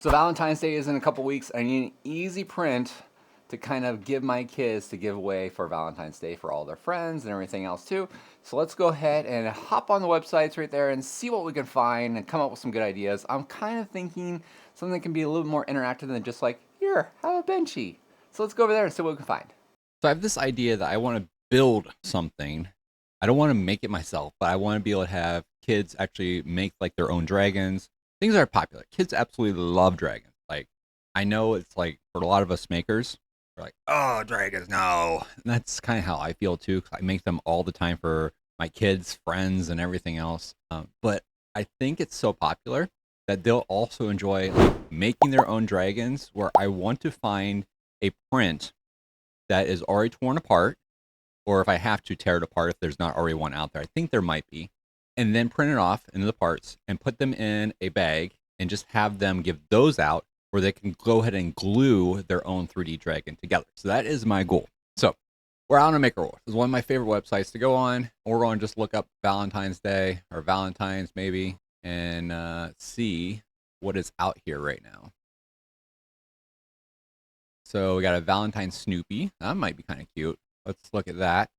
So Valentine's Day is in a couple weeks. I need an easy print to kind of give my kids to give away for Valentine's Day for all their friends and everything else too. So let's go ahead and hop on the websites right there and see what we can find and come up with some good ideas. I'm kind of thinking something that can be a little more interactive than just like, here, have a benchy. So let's go over there and see what we can find. So I have this idea that I want to build something. I don't want to make it myself, but I want to be able to have kids actually make like their own dragons. Things that are popular. Kids absolutely love dragons. Like, I know it's like for a lot of us makers, we're like, oh, dragons, no. And that's kind of how I feel too, 'cause I make them all the time for my kids, friends, and everything else. But I think it's so popular that they'll also enjoy like, making their own dragons. Where I want to find a print that is already torn apart, or if I have to tear it apart, if there's not already one out there. I think there might be. And then print it off into the parts and put them in a bag and just have them give those out where they can go ahead and glue their own 3D dragon together. So that is my goal. So we're out on Maker War. This is one of my favorite websites to go on. Or we're going to just look up Valentine's Day or Valentine's maybe and see what is out here right now. So we got a Valentine Snoopy. That might be kind of cute. Let's look at that.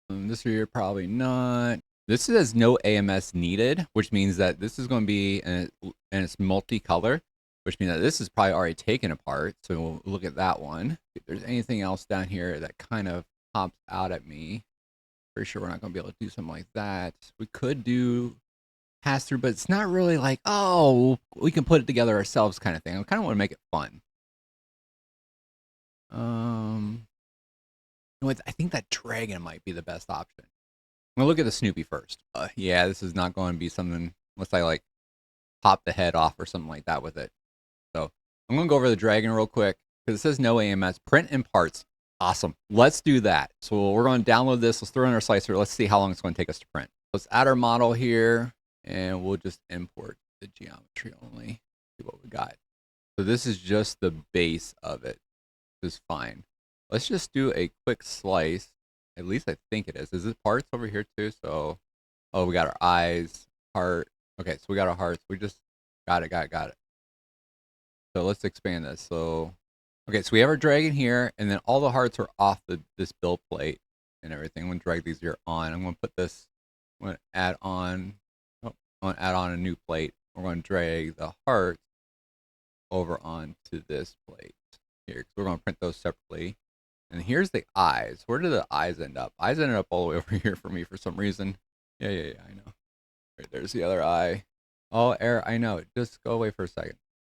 This here, probably not. This says no AMS needed, which means that this is going to be, and it's multicolor, which means that this is probably already taken apart. So we'll look at that one. If there's anything else down here that kind of pops out at me, pretty sure we're not going to be able to do something like that. We could do pass through, but it's not really like, oh, we can put it together ourselves kind of thing. I kind of want to make it fun. I think that dragon might be the best option. I'm gonna look at the Snoopy first. Yeah, this is not going to be something unless I like pop the head off or something like that with it. So I'm gonna go over the dragon real quick because it says no AMS. Print in parts. Awesome. Let's do that. So we're going to download this. Let's throw in our slicer. Let's see how long it's going to take us to print. Let's add our model here, and we'll just import the geometry only. See what we got. So this is just the base of it. This is fine. Let's just do a quick slice. At least I think it is. Is it parts over here too? So, oh, we got our eyes, heart. Okay, so we got our hearts. We just got it. So let's expand this. So, okay, so we have our dragon here, and then all the hearts are off this build plate and everything. I'm gonna drag these here on. I'm gonna put this. I'm gonna add on. Oh, I'm gonna add on a new plate. We're gonna drag the hearts over onto this plate here because we're gonna print those separately. And here's the eyes. Where do the eyes end up? Eyes ended up all the way over here for me for some reason. Yeah, I know. Right, there's the other eye. Oh, air, I know. Just go away for a second.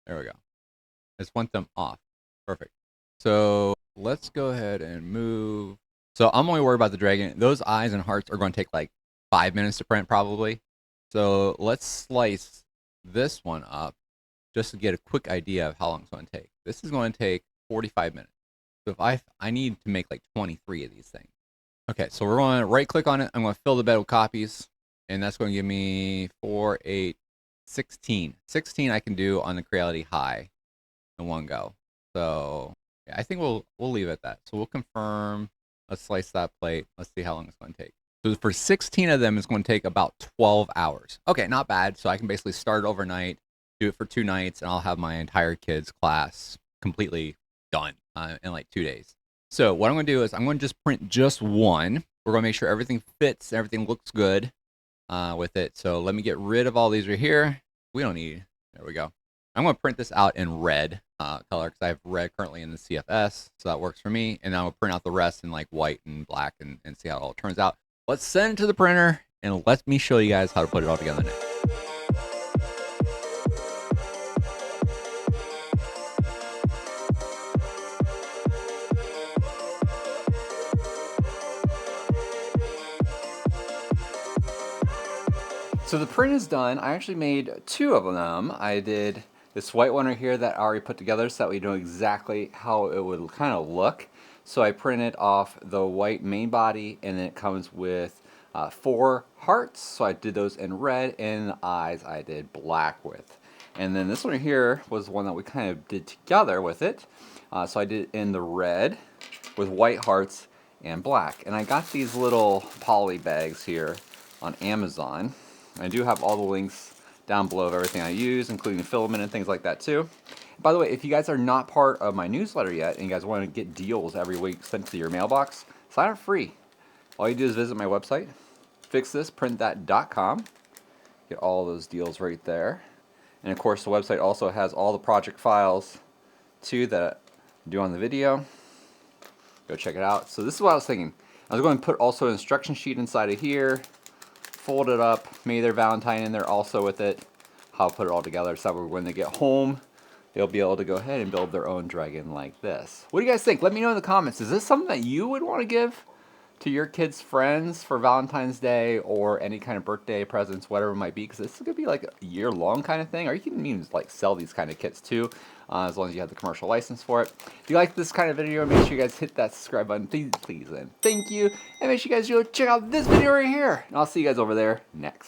There we go. I just want them off. Perfect. So let's go ahead and move. So I'm only worried about the dragon. Those eyes and hearts are going to take like 5 minutes to print probably. So let's slice this one up just to get a quick idea of how long it's going to take. This is going to take 45 minutes. So if I need to make like 23 of these things. Okay, so we're going to right click on it. I'm going to fill the bed with copies. And that's going to give me 4, 8, 16. 16 I can do on the Creality High in one go. So yeah, I think we'll leave it at that. So we'll confirm. Let's slice that plate. Let's see how long it's going to take. So for 16 of them, it's going to take about 12 hours. Okay, not bad. So I can basically start overnight, do it for 2 nights, and I'll have my entire kids' class completely done in like 2 days. So what I'm going to do is I'm going to just print just one. We're going to make sure everything fits, everything looks good with it. So let me get rid of all these right here. We don't need, there we go. I'm going to print this out in red color because I have red currently in the CFS. So that works for me. And then I'll print out the rest in like white and black and see how it all turns out. Let's send it to the printer and let me show you guys how to put it all together next. So the print is done. I actually made 2 of them. I did this white one right here that I already put together so that we know exactly how it would kind of look. So I printed off the white main body, and then it comes with 4 hearts. So I did those in red, and the eyes I did black with. And then this one here was one that we kind of did together with it. So I did it in the red with white hearts and black. And I got these little poly bags here on Amazon. I do have all the links down below of everything I use, including the filament and things like that too. By the way, if you guys are not part of my newsletter yet and you guys want to get deals every week sent to your mailbox, sign up free. All you do is visit my website, fixthisprintthat.com. Get all those deals right there. And of course, the website also has all the project files too that I do on the video. Go check it out. So this is what I was thinking. I was going to put also an instruction sheet inside of here, fold it up, maybe their Valentine in there also with it. How I'll put it all together so when they get home, they'll be able to go ahead and build their own dragon like this. What do you guys think? Let me know in the comments. Is this something that you would want to give to your kids' friends for Valentine's Day or any kind of birthday presents, whatever it might be? Because this is going to be like a year-long kind of thing. Or you can even like sell these kind of kits too, as long as you have the commercial license for it. If you like this kind of video, make sure you guys hit that subscribe button, please, and thank you. And make sure you guys go check out this video right here. And I'll see you guys over there next.